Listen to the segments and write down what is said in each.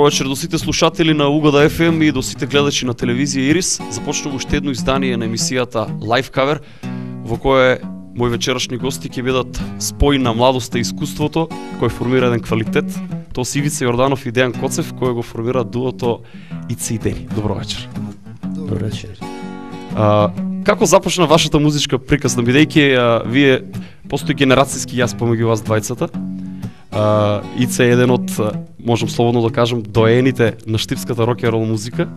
вечер до сите слушатели на Угода FM и до сите гледачи на телевизија Ирис. Започнува уште едно издание на емисијата Live Cover, во кое мои вечерашни гости ќе бидат спој на младоста и искуството, кој формира еден квалитет. Тоа се Ивица Јорданов и Дејан Коцев, кој го формира дуото Ице и Дени. Добро вечер. Добро вечер. Како започна вашата музичка приказна, бидејќи вие постои генерацијски јас помеѓу вас двајцата? Ице е еден од, можам слободно да кажам, доените на штипската рок-н-рол музика.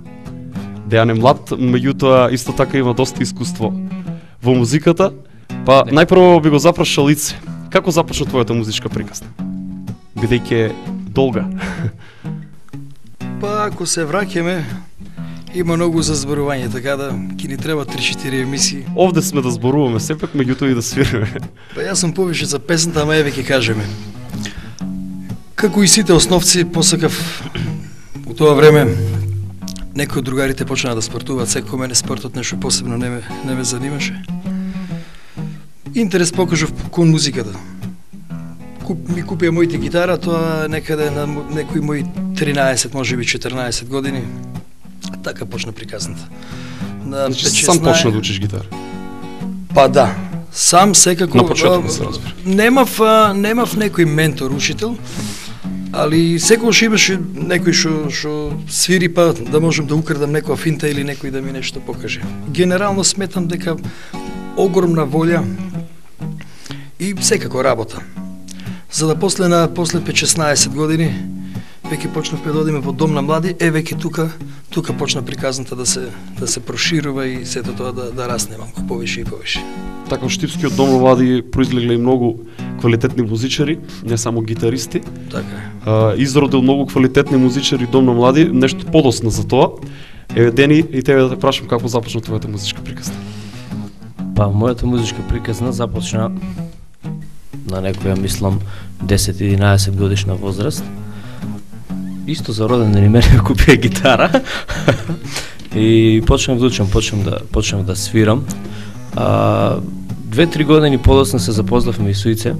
Дејан е млад, меѓутоа исто така има доста искуство во музиката. Па најпрво би го запрашал Ице. Како започна твојата музичка приказна? Бидејќи е долга. Па ако се враќаме, има многу за зборување, така да ќе ни треба 3-4 емисии. Овде сме да зборуваме, сепак меѓутоа и да свириме. Па јас сум повише за песната, ама еве ќе кажеме. Како и сите основци, посакав у тоа време некои од другарите почнаа да спортуваат, секој мене спортот нешто посебно не ме занимаше. Интерес покажав кон музиката. Ми купија моите гитара, тоа некаде на некои мои 13, можеби 14 години. Така почна приказната. Значи сам почна да учиш гитара? Па да. Сам секако... На почеток да се разбира. Немав некој ментор, учител, али секогаш имаше некој што свири, па да можам да украдам некоја финта или некој да ми нешто покаже. Генерално сметам дека огромна волја и секако работа. За да после 5-16 години веќе почнавме да одиме во дом на млади, веќе тука почна приказната да се проширува и сето тоа да расне малку повише и повише. Така од штипскиот дом на млади произлегле и многу квалитетни музичари, не само гитаристи. Така е. Изродил многу квалитетни музичари дом на млади, нешто подосна за тоа. Еве Дени, и тебе да те прашам како започна твојата музичка приказна. Па мојата музичка приказна започна на некоја, мислам, 10-11 годишна возраст. Исто за роден ден мене купија гитара и почнав да учам, почнав да свирам. 2-3 години подоцна се запознавме и со Ице.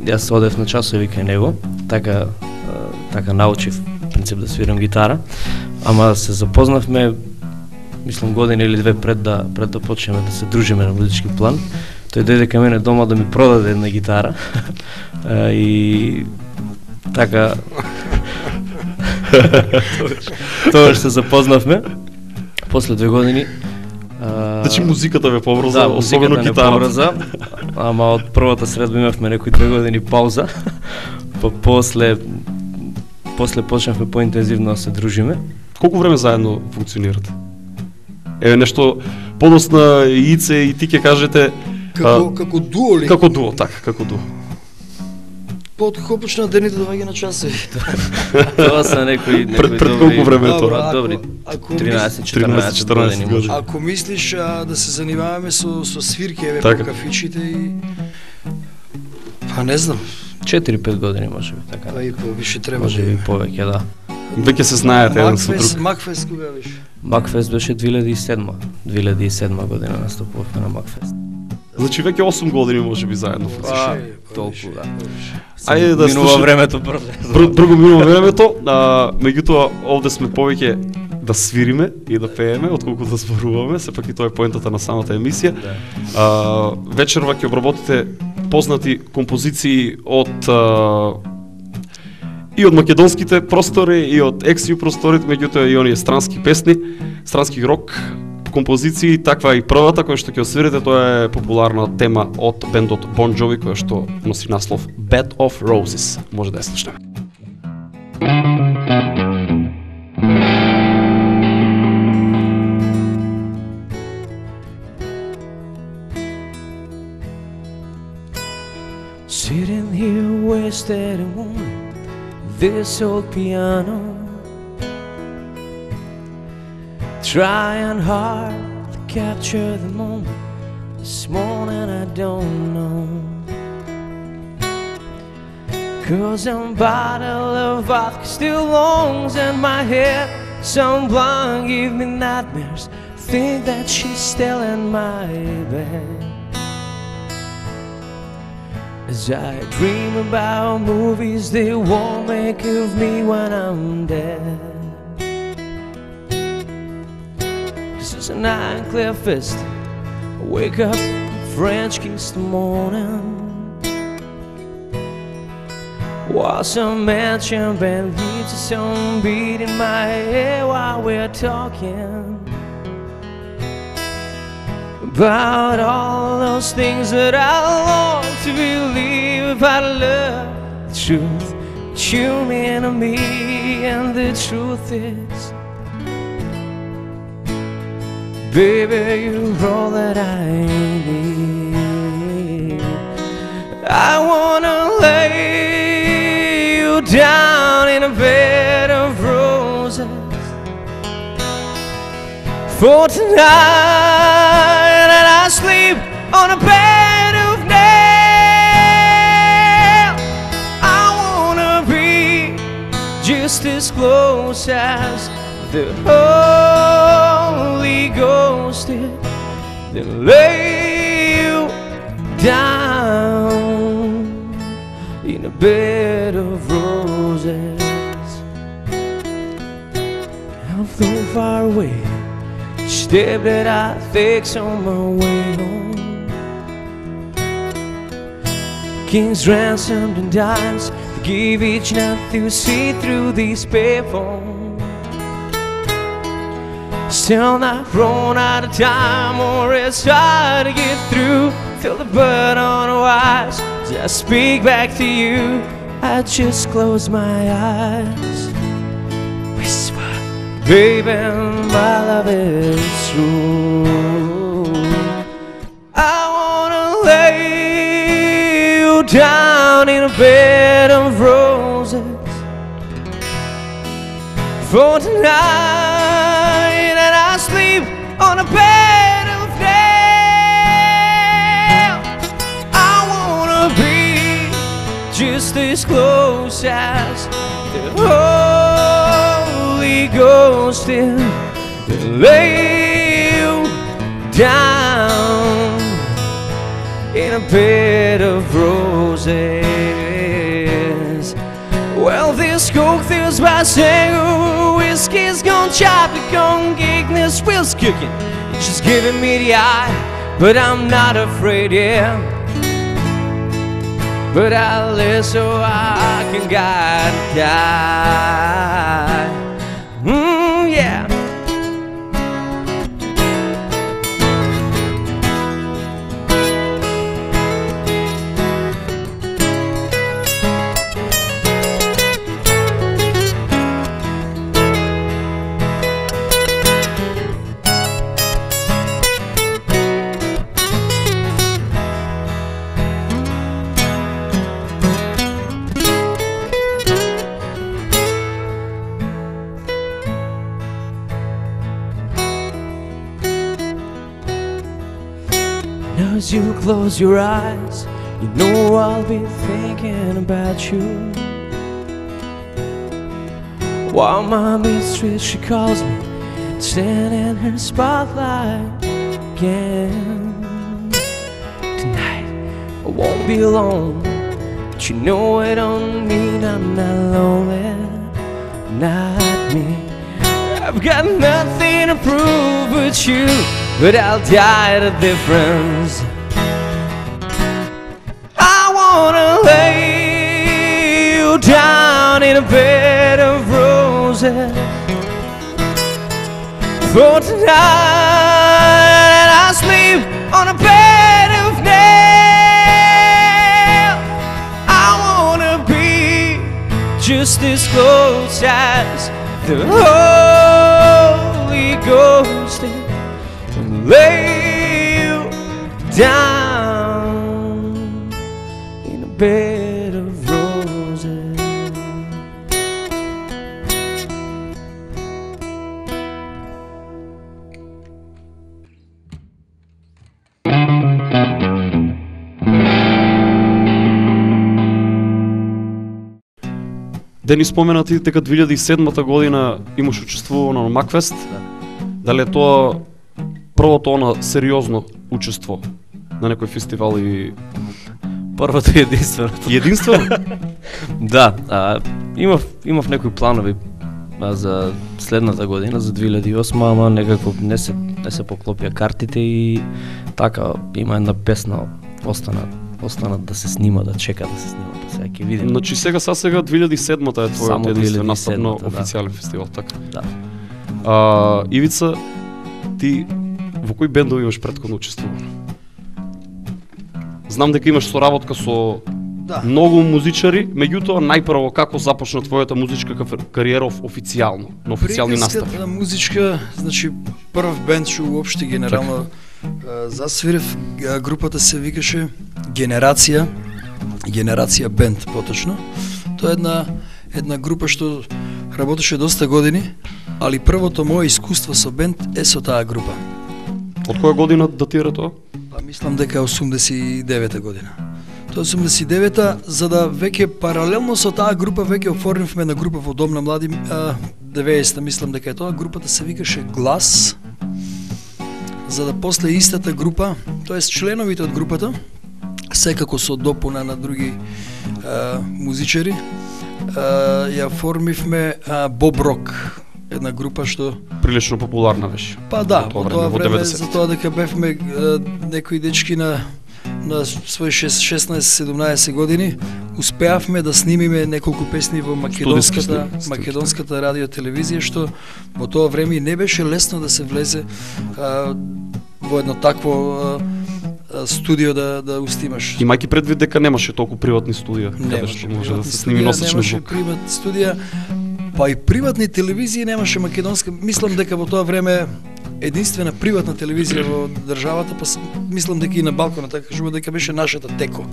Јас одев на часови кај него, така научив принцип да свирам гитара, ама се запознавме, мислам, година или две пред да почнеме да се дружиме на музички план. Тој дојде кај мене дома да ми продаде една гитара и така тоа што се запознавме. После 2 години Значи музиката ве поврза, да, особено гитарата. Ама од првата средба имавме некои 2 години пауза. Па после почнавме поинтензивно да се дружиме. Колку време заедно функционирате? Еве нешто подосна Ице и ти ќе кажете како дуо ли? Како дуо, така, како дуо. Откако почна дените доаѓа на часови. Тоа се некои пред колку време е тоа? Добри 13-14 години. Ако мислиш да се занимаваме со свирки еве така, по кафичите и па не знам, 4-5 години можеби така. Па и повише треба. Можеби повеќе, да. Веќе се знаете еден со друг. Макфест кога беше? Макфест беше 2007 година настапувавме на Макфест. Значи веќе 8 години можеби заедно функционирате. Толку, да. Ајде да минува времето брзо. Друго минува времето, меѓутоа овде сме повеќе да свириме и да пееме, отколку да зборуваме, сепак и тоа е поентата на самата емисија. Да. Вечерва ќе обработите познати композиции од македонските простори и од екс-ју просторите, меѓутоа и оние странски песни, странски рок композиции, таква и првата која што ќе освирите, тоа е популарна тема од бендот Bon Jovi која што носи наслов Bed of Roses. Може да ја слушнеме. Sitting here wasted and warm, this old piano, trying hard to capture the moment. This morning I don't know, 'cause a bottle of vodka still longs in my head. Some blonde give me nightmares, think that she's still in my bed. as I dream about movies they won't make of me when I'm dead. This is a nine-clear fist. I wake up, French kiss the morning, while some mansion band leaves a song beat in my head while we're talking about all those things that I long to believe about love. The truth, you mean to me, and the truth is, baby, you're all that I need. I wanna lay you down in a bed of roses for tonight, and I sleep on a bed of nails. I wanna be just as close as the Holy Ghost did, then lay you down in a bed of roses. I'm so far away, step that I fix on my way home. Kings ransomed and dimes to give each night to see through these payphones. Still not run out of time, or it's hard to get through. Feel the blood on her eyes as I speak back to you. I just close my eyes, whisper, baby, my love is true. I wanna lay you down in a bed of roses for tonight, and I sleep on a bed of nails. I wanna be just as close as the Holy Ghost is, and lay you down in a bed of roses. Well, this coke feels by saying whiskey's gone choppy, gone gig, this wheel's cooking. She's giving me the eye, but I'm not afraid, yeah. But I'll live so I can guide, yeah. As you close your eyes, you know I'll be thinking about you. While my mistress, she calls me, stand in her spotlight again. Tonight, I won't be alone, but you know it don't mean I'm not lonely. Not me. I've got nothing to prove but you, but I'll die the difference. I wanna lay you down in a bed of roses for tonight, and I sleep on a bed of nails. I wanna be just as close as the Holy Ghost and lay you down in a bed of roses. Дени спомена ти дека 2007 година имаш учествувано на Макфест. Дали е тоа првото она сериозно учество на некој фестивал? И Првото и единственото. Единствено? Да, имав некои планови за следната година, за 2008, ама некако не се поклопија картите и така има една песна остана да се снима, да чека да се снима, па сега ќе видиме. Значи сега 2007-та е твојот единствен настап на да. официјален фестивал, така? Да. Ивица, ти во кои бендови имаш претходно учествувано? Знам дека имаш соработка со многу музичари, меѓутоа најпрво како започна твојата музичка кариера официјално, на официјални настапи? Приказката музичка, значи прв бенд што уопште генерално засвирев, групата се викаше Генерација бенд поточно. Тоа е една група што работеше доста години, али првото мое искуство со бенд е со таа група. Од која година датира тоа? Мислам дека е 89-та година. Тоа 89-та, за да веќе паралелно со таа група веќе оформивме на група во Дом на млади, 90-та мислам дека е тоа, групата се викаше Глас, за да после истата група, тоест членовите од групата, секако со допуна на други музичари, ја формивме Боб Рок, една група што прилично популарна беше. Па да, во тоа време, 90. за тоа дека бевме некои дечки на свои 16-17 години, успеавме да снимиме неколку песни во македонската радио телевизија, што во тоа време не беше лесно да се влезе во едно такво студио да устимаш. Имајќи предвид дека немаше толку приватни студија, каде што може да се сними носечен звук. Немаше приватни студија, па и приватни телевизии немаше македонска. Мислам дека во тоа време единствена приватна телевизија во државата, па мислам дека и на Балканот, така кажува дека беше нашата Теко,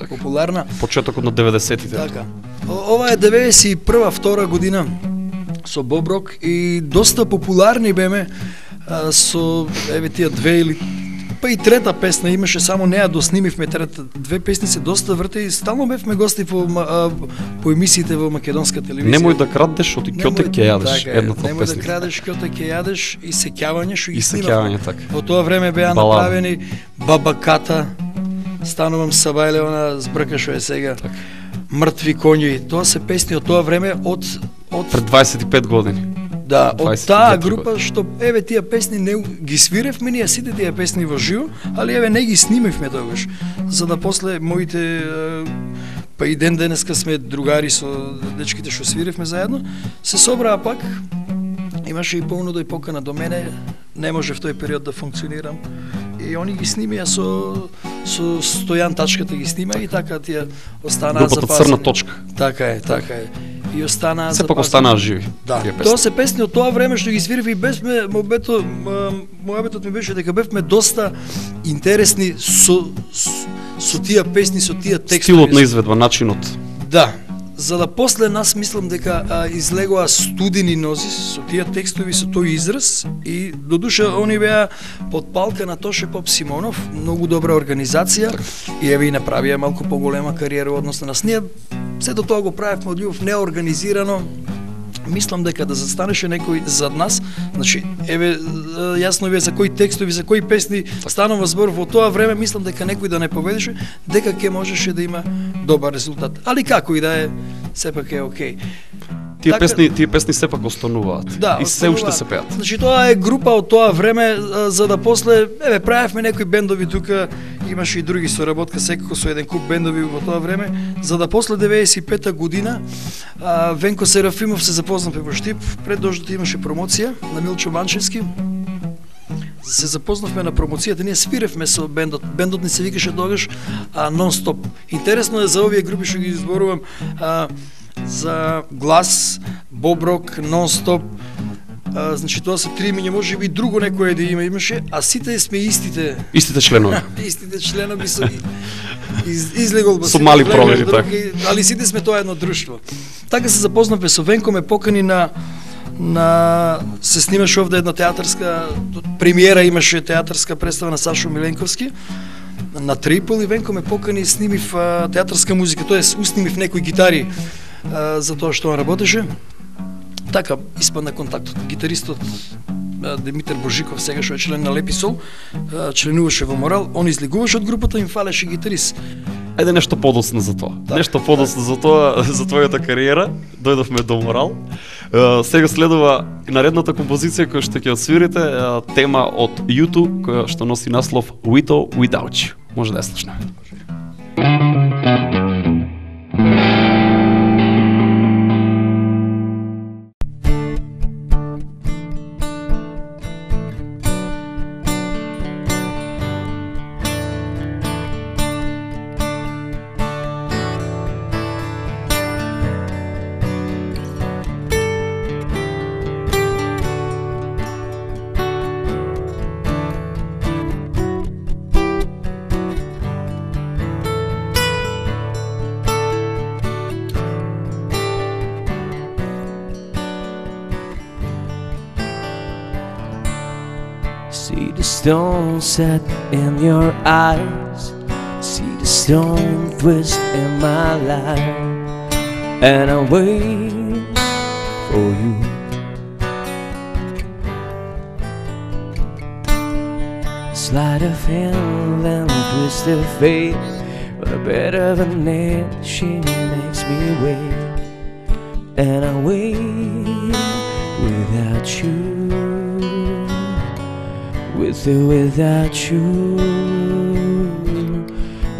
популарна. Почетокот на 90-тите. Така. Ова е 91-2 година со Боб Рок и доста популарни беме со еве тие две или па и трета песна имаше, само неа доснимивме, две песни се доста врте и стално бевме гости по емисиите во македонска телевизија. Немој да крадеш, што ти ќоте ќе јадеш, едната песна. Немој да крадеш, ќоте ќе јадеш и сеќавање што ги снимавме. Така. Во тоа време беа направени Бабаката, Станувам Сабајле, она збрка што е сега. Так. Мртви коњи, тоа се песни од тоа време од пред 25 години. Да, од таа група што еве тие песни не ги свиревме ние сите тие песни во живо, али еве не ги снимивме тогаш, за да после моите па и денеска сме другари со дечките што свиревме заедно, се собраа пак. Имаше и понуда и покана до мене, не може в тој период да функционирам. И они ги снимија со Стојан Тачката ги снима и така тие останаа запазени. Групата Црна точка. Така е. И останаа запазени. Сепак останаа живи. Да, тоа се песни од тоа време што ги свирив и бевме, мојабетот ми беше дека бевме доста интересни со тие песни, со тие текстови. Стилот на изведба, начинот. Да. За да после нас мислам дека излегоа студени нози со тие текстови, со тој израз и додуша они беа под палка на Тоше Поп Симонов, многу добра организација и еве и направија малку поголема кариера однос на нас. Ние се до тоа го правевме од љубов, неорганизирано. Мислам дека да застанеше некој зад нас, значи еве јасно вие за кои текстови, за кои песни станува збор во тоа време, мислам дека некој да не поведеше, дека ќе можеше да има добар резултат. Али како и да е, сепак е окей. Тие песни сепак остануваат. Да, и се уште се пеат. Значи тоа е група од тоа време, за да после еве правевме некои бендови тука, имаше и други соработка секако со еден куп бендови во тоа време, за да после 95-та година Венко Серафимов се запознавме во Штип, пред дождот имаше промоција на Милчо Манчевски. Се запознавме на промоцијата, ние свиревме со бендот. Бендот ни се викаше тогаш Нон-стоп. Интересно е за овие групи што ги изборувам, за Глас, Боб Рок, Нон-стоп. Значи тоа се три имиња, може би друго некое да имаше, а сите сме истите членови. Истите членови со излегол со мали промени така. Али сите сме тоа едно друштво. Така се запознавме со Венко, ме покани на се снимаше овде една театарска премиера, имаше театарска представа на Сашо Миленковски на Трипол и Венко ме покани, снимив театарска музика, тоест уснимив некои гитари за тоа што он работеше. Така испадна контактот. Гитаристот Димитар Божиков, сега што е член на Лепи Сол, членуваше во Морал, он излегуваше од групата и им фалеше гитарист. Ајде нешто подоцна за тоа. Нешто подоцна за тоа, за твојата кариера. Дојдовме до морал. Сега следува наредната композиција која што ќе освирите, тема од YouTube која што носи наслов With or Without You. Може да ја слушнеме. See the stone set in your eyes, see the stone twist in my life, and I wait for you. Sleight of hand and twist of fate, but a bit of an edge, she makes me wait, and I wait without you. With or without you,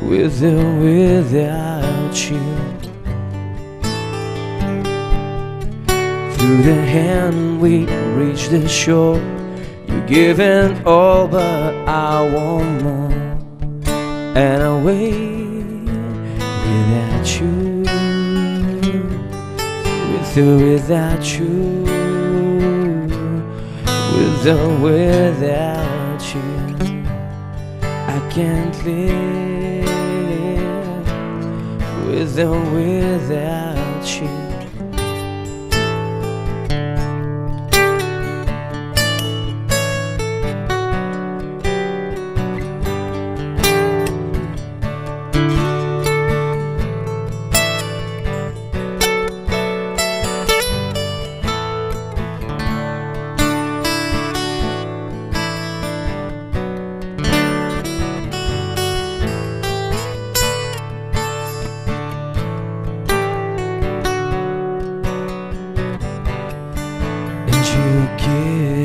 with or without you. Through the hand we reach the shore. You're giving all, but I want more, and I wait without you. With or without you, with or without you, I can't live with or without you.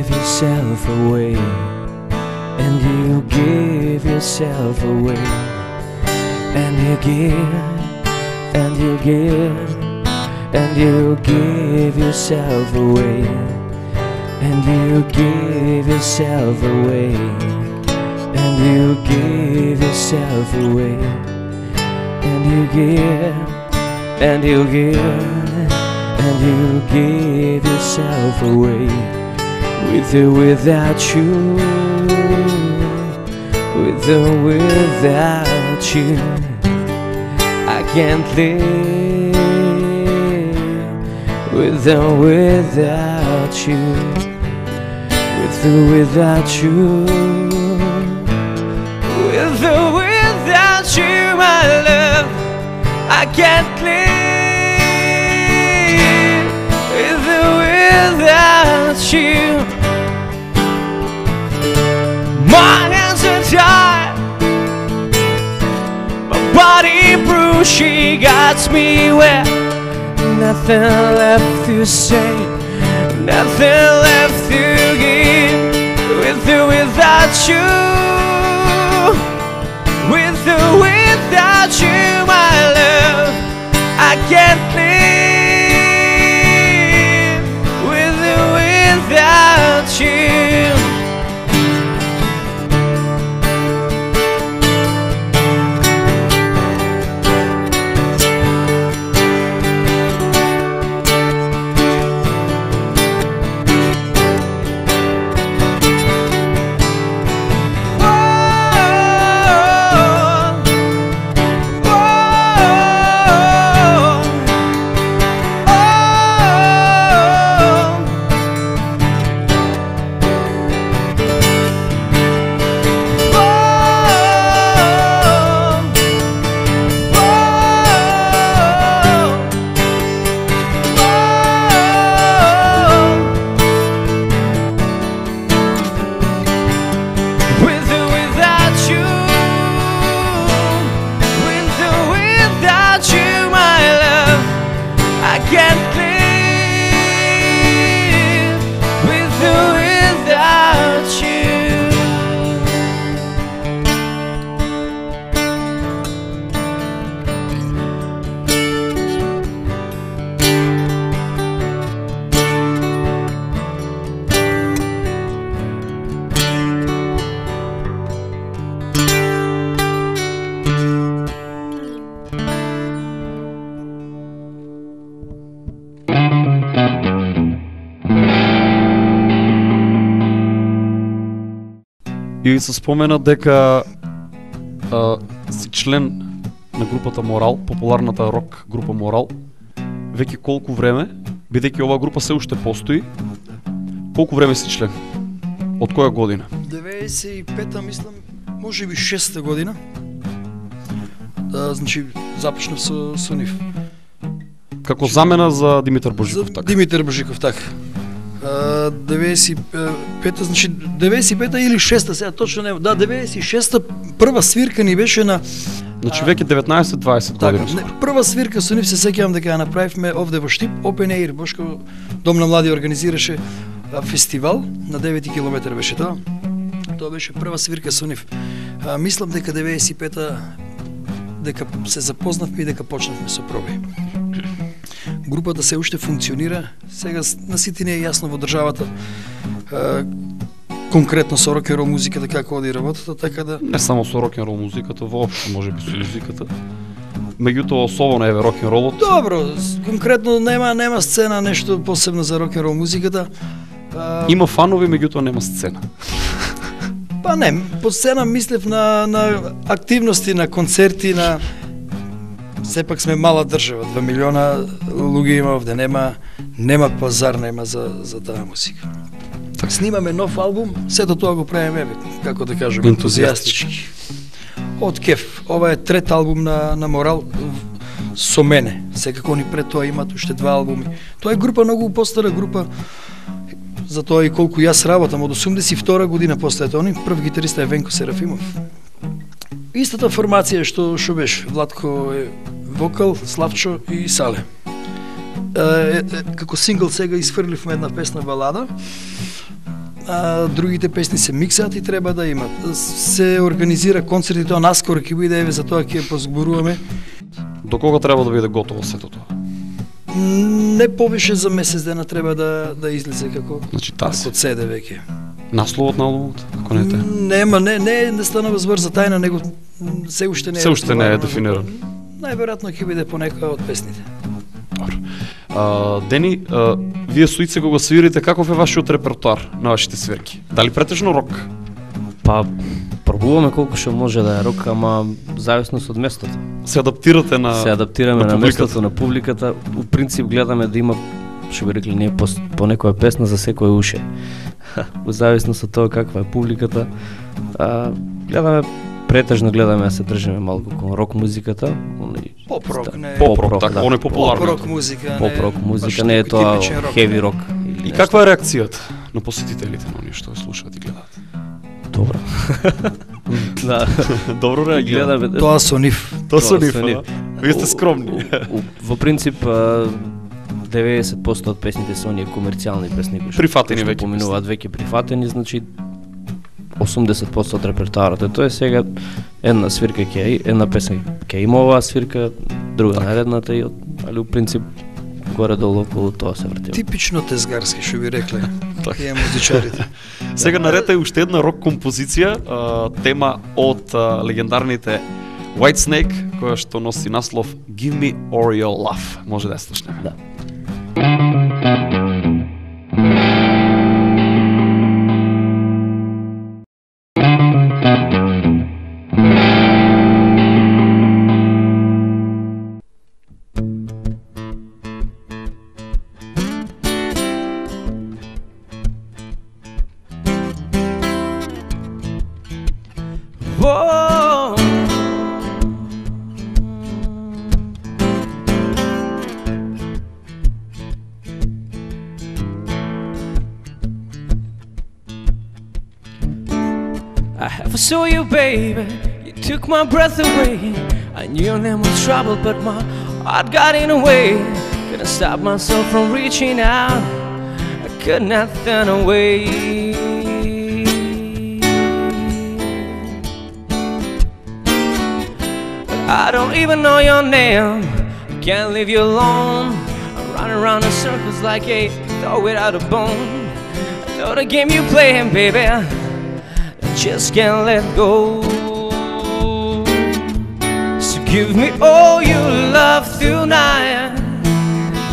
Yourself away, and you give yourself away, and you give, and you give, and you give yourself away, and you give yourself away, and you give yourself away, and you give, and you give, and you give yourself away. With or without you, with or without you, I can't live with or without you, with or without you, with or without you, my love, I can't live with or without you. My hands are tied, my body bruised, she got me wet. Nothing left to say, nothing left to give. With or without you, with or without you, my love, I can't live with or without you. И се спомена дека си член на групата Морал, популарната рок група Морал. Веќе колку време, бидејќи оваа група се уште постои, колку време си член? Од која година? 95-та, мислам, може би 6-та година. Значи, започнав со нив. Како замена за Димитар Божиков, така? Димитар Божиков, така. 95-та, значи 95-та или 6-та, сега точно нема. Да, 96-та прва свирка ни беше на... Значи веќе 19-20 години. Прва свирка со нив се сеќавам дека ја направивме овде во Штип, Open Air, Бошко Дом на млади организираше фестивал, на 9 километар беше тоа. Тоа беше прва свирка со нив. Мислам дека 95-та дека се запознавме и дека почнавме со проби. Групата се уште функционира, сега на сите не е јасно во државата конкретно со рок-н-рол музиката како оди работата, така да... Не само со рок-н-рол музиката, воопшто можеби со музиката. Меѓутоа особено еве рок-н-ролот. Добро, конкретно нема сцена нешто посебно за рок-н-рол музиката. Има фанови, меѓутоа нема сцена. Па не, по сцена мислев на активности, на концерти, на... Сепак сме мала држава, 2 милиона луѓе има овде, нема пазар, нема за таа музика. Так снимаме нов албум, сето тоа го правиме, како да кажем, ентузијастички. Од кеф, ова е трет албум на Морал со мене. Секако ни пред тоа имат уште 2 албуми. Тоа е група многу постара група. Затоа и колку јас работам од 82 година после тоа, прв гитарист е Венко Серафимов. Истата формација што беше, Владко е вокал, Славчо и Сале. Како сингл сега изфрливме една песна балада, другите песни се миксаат и треба да имат. Се организира концерти, тоа наскоро ќе биде, еве за тоа ќе позборуваме. До кога треба да биде готово сето тоа? Не повише за месец дена треба да излезе како таси. Од седе веќе. Насловот на албумот, ако не е тајна? Нема, не станува збор за тајна, него се уште не е. Се уште не е дефиниран. Најверојатно ќе биде по некоја од песните. Добро. Дени, вие со Ице го свирите, каков е вашиот репертоар на вашите свирки? Дали претежно рок? Па, пробуваме колку што може да е рок, ама зависност од местото. Се адаптирате на Се адаптираме на местото, на публиката. У принцип гледаме да има, што би рекли ние, по некоја песна за секој уше. Во зависност од тоа каква е публиката. Претежно гледаме да се држиме малку кон рок музиката. Поп-рок, не е. Поп-рок, така, он е популарно. Поп-рок музика, Поп-рок музика, не е тоа хеви рок. И каква е реакцијата на посетителите на оние што слушаат и гледаат? Добро. Да. Добро реагираме. Тоа со нив. Тоа со нив. Вие сте скромни. Во принцип 90% од песните се оние комерцијални песни кои прифатени веќе поминуваат веќе прифатени, значи 80% од репертоарот. Тоа е сега една свирка една песна ќе има оваа свирка, друга наредната и али у принцип горе-долу околу тоа се вртиме. Типично тезгарски, што би рекле. Тие музичарите. Сега наред е уште една рок композиција, тема од легендарните Whitesnake, која што носи наслов Give Me All Your Love. Може да ја слушнеме. Да. Whoa. I never saw you, baby. You took my breath away. I knew your name was trouble, but my heart got in the way. Couldn't stop myself from reaching out. I could not turn away. I don't even know your name. I can't leave you alone. I run around in circles like a dog without a bone. I know the game you playing, baby. Just can't let go. So give me all your love tonight.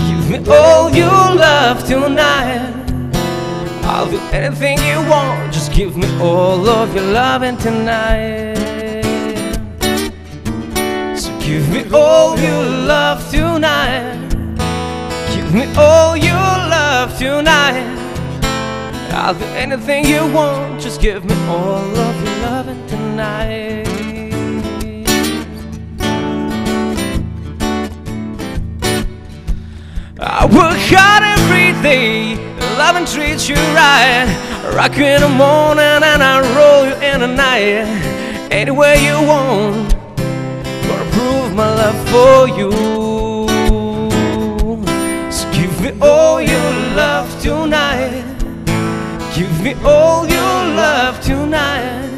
Give me all your love tonight. I'll do anything you want, just give me all of your loving tonight. So give me all your love tonight. Give me all your love tonight. I'll do anything you want, just give me all of your loving tonight. I work hard every day, love and treat you right. Rock you in the morning and I roll you in the night. Anywhere you want, gonna prove my love for you. So give me all your love tonight. Give me all your love tonight.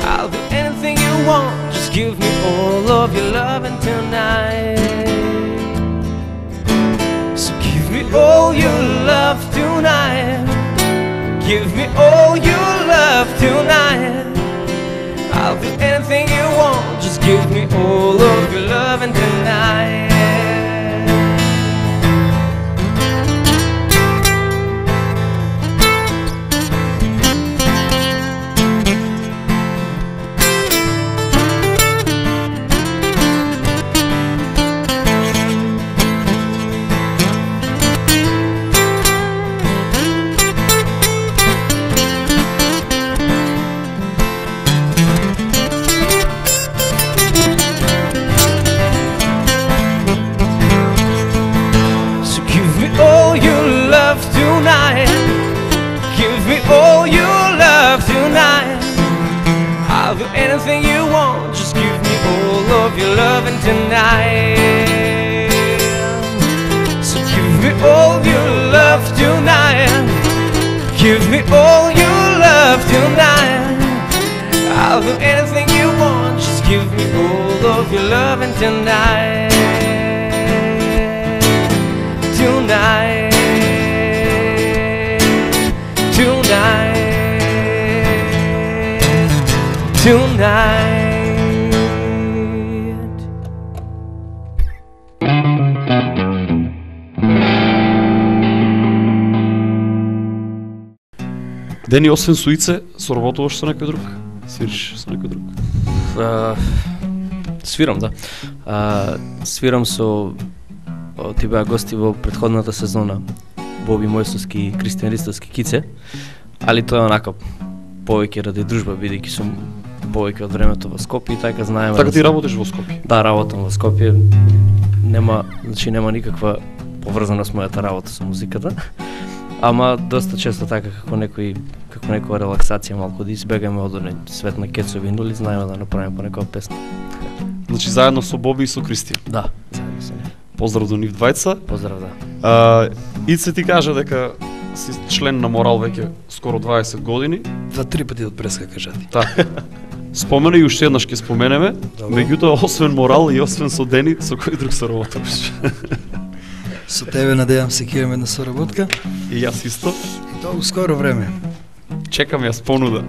I'll do anything you want, just give me all of your loving tonight. So give me all your love tonight. Give me all your love tonight. I'll do anything you want, just give me all of your loving tonight. All your love tonight. I'll do anything you want, just give me all of your loving tonight. So give me all your love tonight. Give me all your love tonight. I'll do anything you want, just give me all of your loving tonight. Tonight. Tonight. Дени, освен Суице, соработуваш со некој друг? Свириш со некој друг? Свирам, да. Свирам со ти беа гости во претходната сезона Боби Мојсовски и Кристијан Ристовски Кице, али тоа е онака повеќе ради дружба, бидејќи сум повеќе од времето во Скопје и така знаеме. Така ти работиш во Скопје? Да, работам во Скопје. Нема никаква поврзаност мојата работа со музиката. Ама доста често така како некоја релаксација, малку да избегаме од оној свет на кецови нули, знаеме да направиме по некоја песна. Значи заедно со Боби и со Кристијан? Да, заедно со нив. Поздрав до нив двајца. Поздрав, да. Ице ти кажа дека си член на Морал веќе скоро 20 години. 2-3 пати од преска кажати. Така. Спомена и уште еднаш ќе споменеме, меѓутоа освен Морал и освен со Дени, со кој друг соработуваш? Со тебе надевам се ќе имаме една соработка. И јас исто. И тоа скоро време. Чекам јас понуда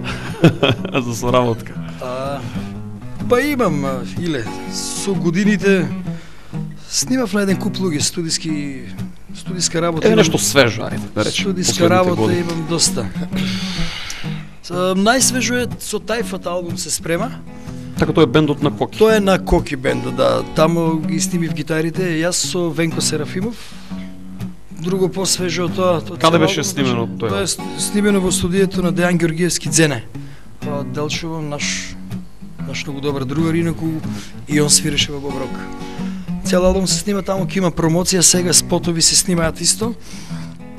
за соработка. Па имам, Иле, со годините снимав на еден куп луѓе, студиска работа. Нешто свежо, ајде да речем. Студиска работа имам доста. Најсвежо е со Тајфат албум се спрема. Така тоа е бендот на Коки. Тоа е на Коки бендот, да. Таму ги снимив гитарите, јас со Венко Серафимов. Друго посвежо од тоа. Каде беше снимено тоа? Тоа е снимено во студието на Дејан Ѓоргиевски Дзене. Делчево, наш многу добар другар, инаку и он свиреше во Боброк. Цел албум се снима таму, ќе има промоција, сега спотови се снимаат исто.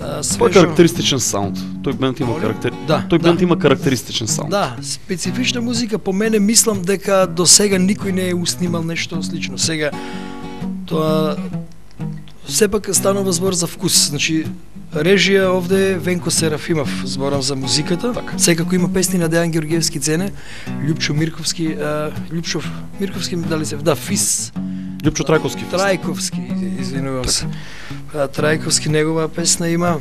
Тоа е карактеристичен саунд. Тој бенд има Тој бенд има карактеристичен саунд. Да, специфична музика. По мене мислам дека до сега никој не е уснимал нешто слично. Сега тоа сепак станува збор за вкус. Значи режија овде Венко Серафимов, зборам за музиката. Так. Секако има песни на Дејан Ѓоргиевски Дзене, Љупчо Мирковски, Мирковски дали се, да, Фис. Љупчо Трајковски, извинувам се. Трајковски негова песна има.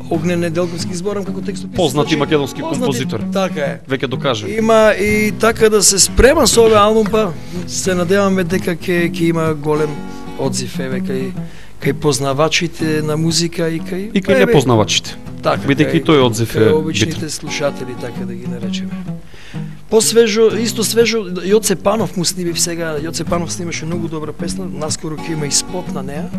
Огнен Неделковски, зборам како текстописач. Познати македонски композитор. Така е. Веќе докажа. Има и така да се спрема со овој албум, па се надеваме дека ќе има голем одзив кај познавачите на музика и кај непознавачите. Така, бидејќи и тој одзив е кај обичните слушатели, така да ги наречеме. Посвежо, исто свежо, Јоце Панов му снимив сега, Јоце Панов снимаше многу добра песна, наскоро ќе има и спот на неа.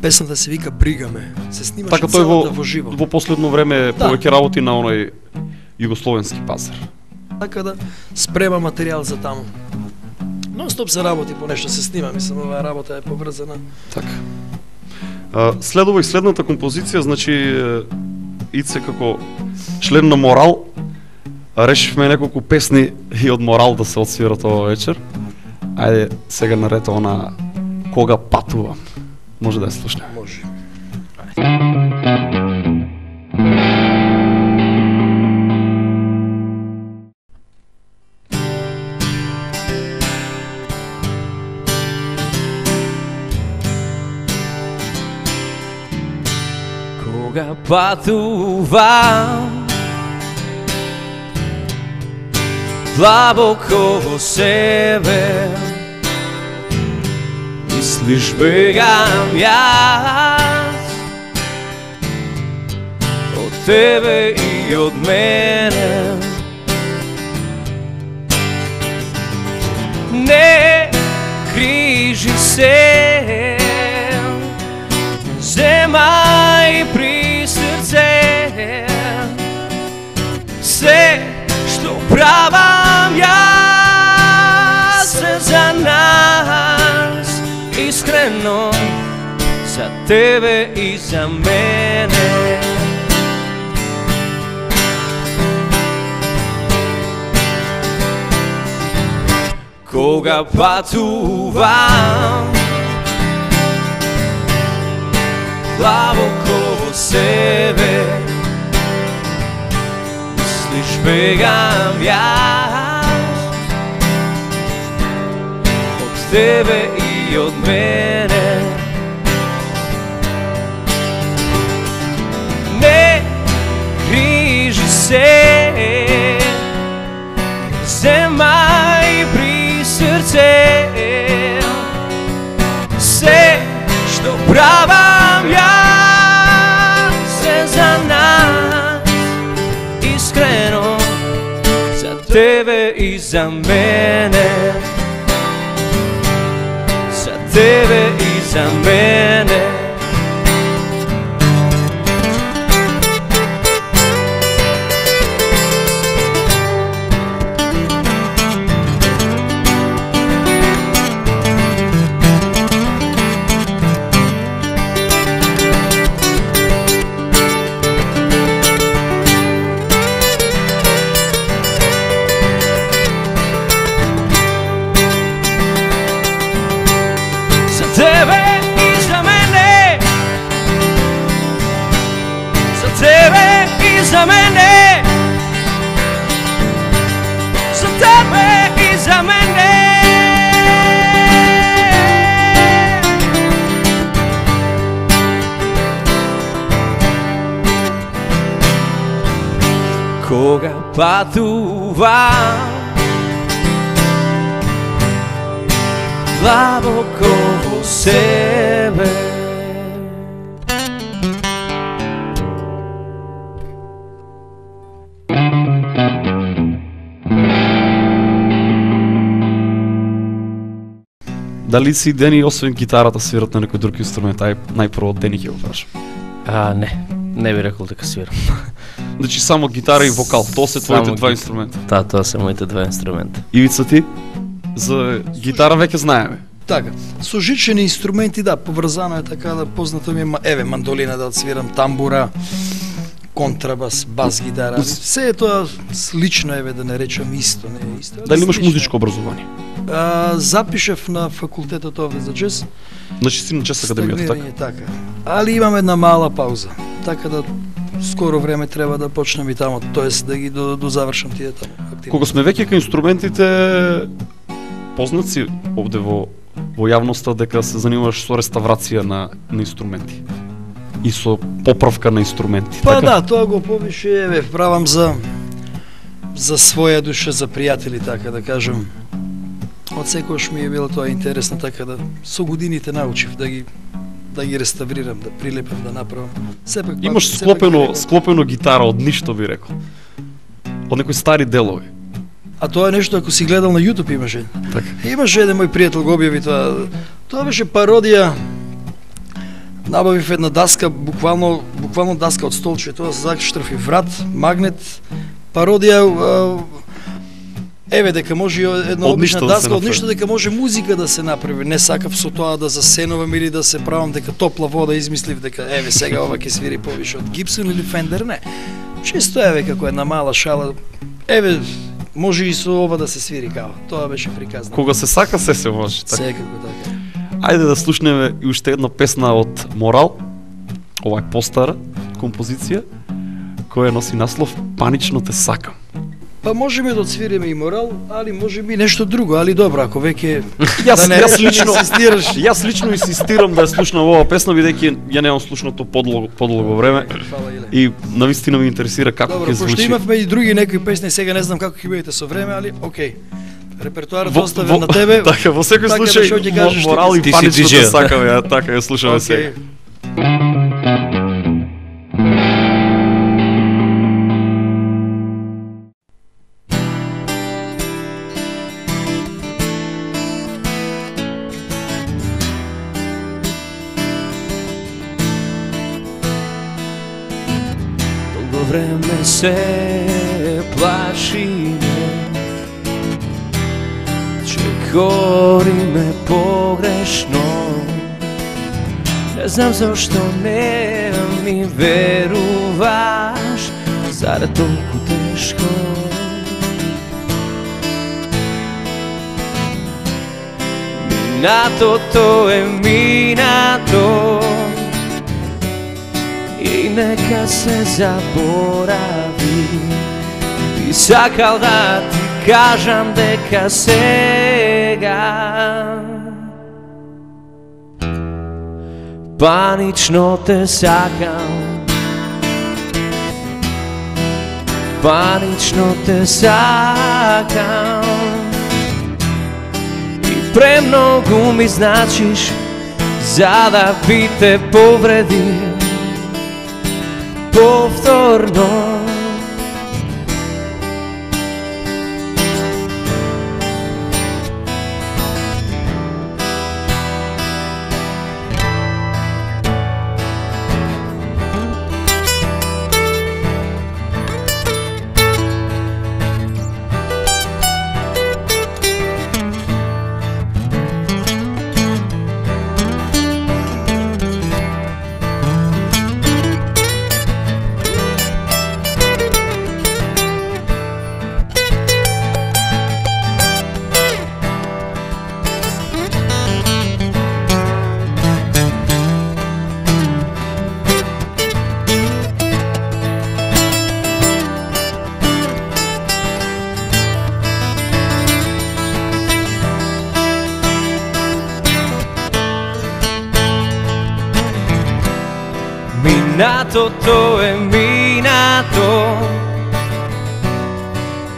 Песната се вика Бригаме, се снимаше Така тој целата во живо. во последно време Да. повеќе работи на оној југословенски пазар. Така да спрема материјал за таму. Нон-стоп се работи по нешто, се снима, мислам, оваа работа е поврзана. Така. Следува и следната композиција, значи Ице како член на Морал решивме неколку песни и од Морал да се отсвират ова вечер. Ајде сега нарето на Кога патувам. Може да ја слушнеме. Може. Кога патувам длабоко во себе, мислиш бегам јас од тебе и од мене. Не крижи се, земај при срце, се што правам јас за нас, искрено за тебе и за мене. Кога патувам длабоко во себе, мислиш бегам јас од тебе и од мене. Не грижи се, земај при срце, се што правам јас е за нас, искрено за тебе и за мене, за тебе и за мене. За мене, за тебе и за мене. Кога патувам длабоко во себе, Дали си Дени освен гитарата свират на некој друг инструмент? Најпрво од Дени ќе го прашам. Не би рекол дека свирам. Значи само гитара и вокал, тоа се твоите два инструмента. Да, тоа се моите два инструмента. Ивица ти? За гитара веќе знаеме. Така, со жичени инструменти, да, поврзано е така да познато ми е, мандолина да свирам, тамбура, контрабас, бас гитара. Се е тоа слично, да не речам исто, не е исто. Дали имаш музичко образование? Запишав на факултетот овде за джез. Значи си на джез академијата, така. Али имам една мала пауза, така да скоро време треба да почнам и тамо, тоест да ги дозавршам тие таму активности. Кога сме веќе кај инструментите, познат си овде во јавноста дека се занимаваш со реставрација на инструменти и со поправка на инструменти. Па така? да, тоа го повише правам за своја душа, за пријатели, така да кажам. Од секојаш ми е било тоа интересно, така да со годините научив да ги да ги реставрирам, да прилепам, да направам. Сепак Имаш склопено гитара од ништо, би рекол. Од некои стари делови. А тоа е нешто, ако си гледал на YouTube имаше. Така. Имаше еден мој пријател го објави тоа. Тоа беше пародија. Набавив една даска, буквално даска од столче, тоа се закштрафи врат, магнет, пародија. Еве дека може една обична даска од ништо, дека може музика да се направи. Не сакав со тоа да засенувам или да се правам дека топла вода измислив дека еве сега ова ќе свири повише од Гибсон или Фендер, не. Чисто еве како една мала шала. Еве може и со ова да се свири као. Тоа беше приказно. Кога се сака се може. Така. Секако така. Ајде да слушнеме и уште една песна од Морал. Ова е постара композиција која носи наслов Панично те сакам. Па можеме да отсвириме и Морал, али може би нешто друго, али добро, ако веќе Јас лично инсистирам да ја слушнам оваа песна, бидејќи ја немам слушнато подлого време. И навистина ме интересира како ќе звучи. Пошто имавме и други некои песни, сега не знам како ќе бидете со време, али окей. Репертуарот оставен на тебе. Така, во секој случај Морал и Панично те сакам, така ја слушаме сега. Време се плашиме, че кориме погрешно. Не знам зашто не ми веруваш, зарад толку тешко. Минатото е минато и нека се заборави. Би сакал да ти кажам дека сега панично те сакам. Панично те сакам и премногу ми значиш за да би те повредим повторно. Минатото е минато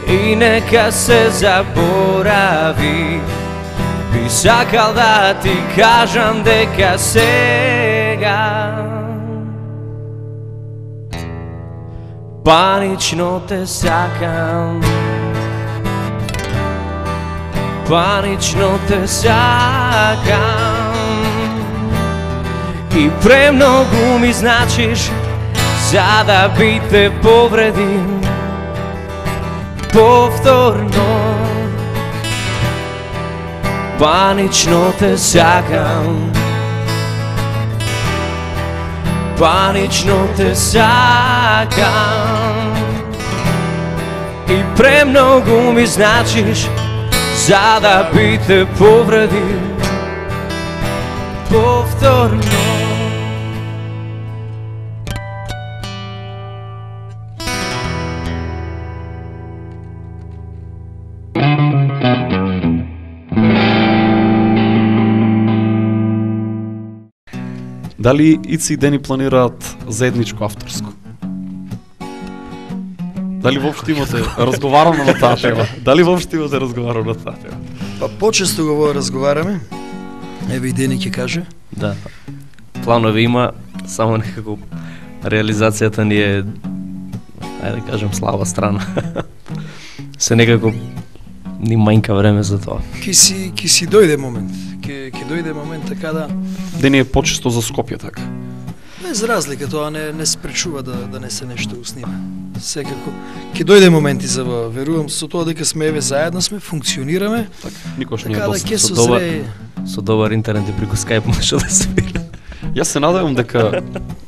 и нека се заборави. Би сакал да ти кажам дека сега панично те сакам. Панично те сакам и премногу ми значиш за да би те повредим повторно. Панично те сакам. Панично те сакам и премногу ми значиш за да би те повредим повторно. Дали Ици и Дени планираат заедничко авторско? Дали воопшто имате разговарано на таа тема? Дали воопшто имате разговарано на таа тема? Па почесто го разговараме. Еве и Дени ќе каже. Да. планови има, само некако реализацијата ни е, ајде да кажем, слаба страна. Се некако ни мајнка време за тоа. Ки си дојде момент. Ки дојде момент така да Дени е почесто за Скопје така. без разлика, тоа не спречува да не се нешто уснима. Секако ќе дојде моменти за ова, верувам со тоа дека сме еве заедно сме, функционираме, Така, никош не е така да доста. ќе Со созрее. Со добар интернет и преку Skype може да свири. Јас се надевам дека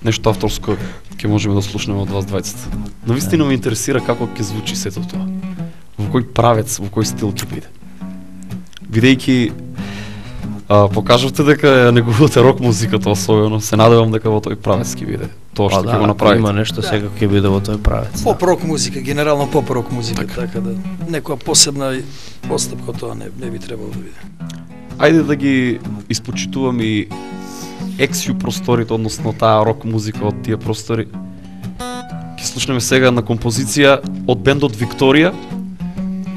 нешто авторско ќе можеме да слушнеме од вас двајцата. Но вистина ме интересира како ќе звучи сето тоа. Во кој правец, во кој стил ќе биде. Бидејќи покажавте дека ја негувате рок музиката особено, се надевам дека во тој правец ќе биде тоа што ќе го направите. Има нешто секако ќе биде во тој правец. Поп-рок музика, генерално поп-рок музика, така да некоја посебна постапка тоа не би требало да биде. Ајде да ги испочитувам и ексју просторите, односно таа рок музика од тие простори. Ќе слушнеме сега една композиција од бендот Викторија,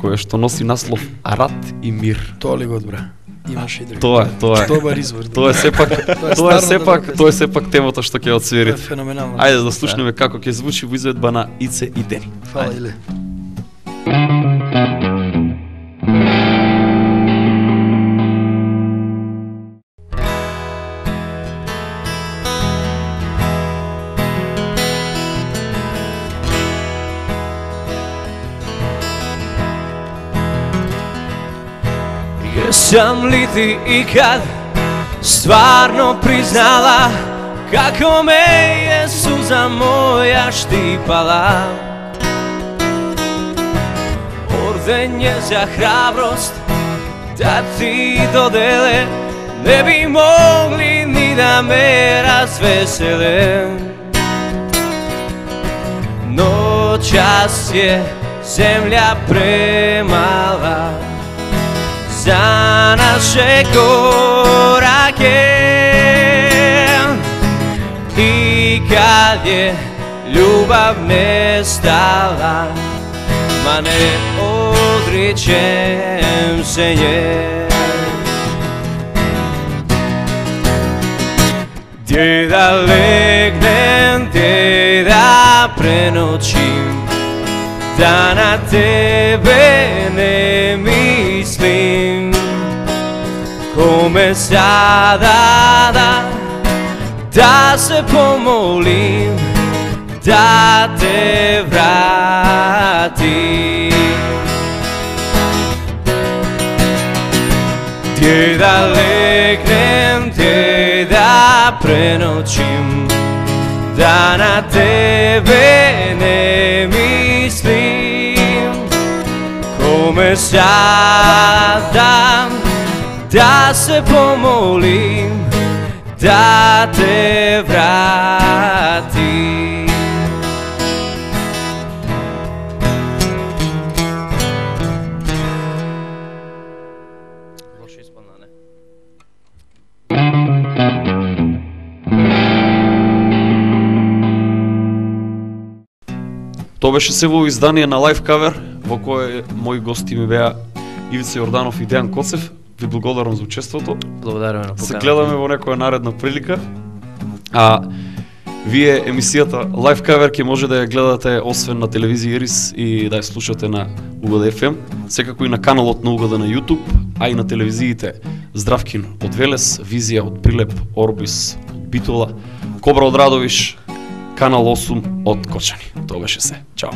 која што носи наслов Арат и мир. Тоа ли го одбра? Имаше и други. Тоа е. Добар избор. Тоа е сепак старно темата што ќе Тоа е отсвирите. феноменално. Ајде да слушнеме како ќе звучи во изведба на Ице и Дени. Фала Иле. Jesam li ti ikad stvarno priznala kako me je suza moja štipala? Ordenje za hrabrost da ti dodele ne bi mogli ni da me razvesele. Noćas je zemlja premala za naše korake i kad je ljubav nestala, ma ne odričem se nje. Gdje da legnem, gdje da prenoćim, da na tebe ne mislim, kome sada da se pomolim, da te vratim. Gdje da legnem, gdje da prenoćim, da na tebe ne mislim, kome sada da se pomolim, da te vratim. Лошо испадна, не? Тоа беше се во издание на Live Cover, во кое мои гости ми беа Ивица Јорданов и Дејан Коцев. Ви благодарам за учеството. Благодараме на Се поканата. гледаме во некоја наредна прилика. А вие емисијата Live Cover ќе може да ја гледате освен на телевизија Ирис и да ја слушате на УГД FM, секако и на каналот на УГД на YouTube, а и на телевизиите Здравкин од Велес, Визија од Прилеп, Орбис од Битола, Кобра од Радовиш, Канал 8 од Кочани. Тоа беше се. Чао.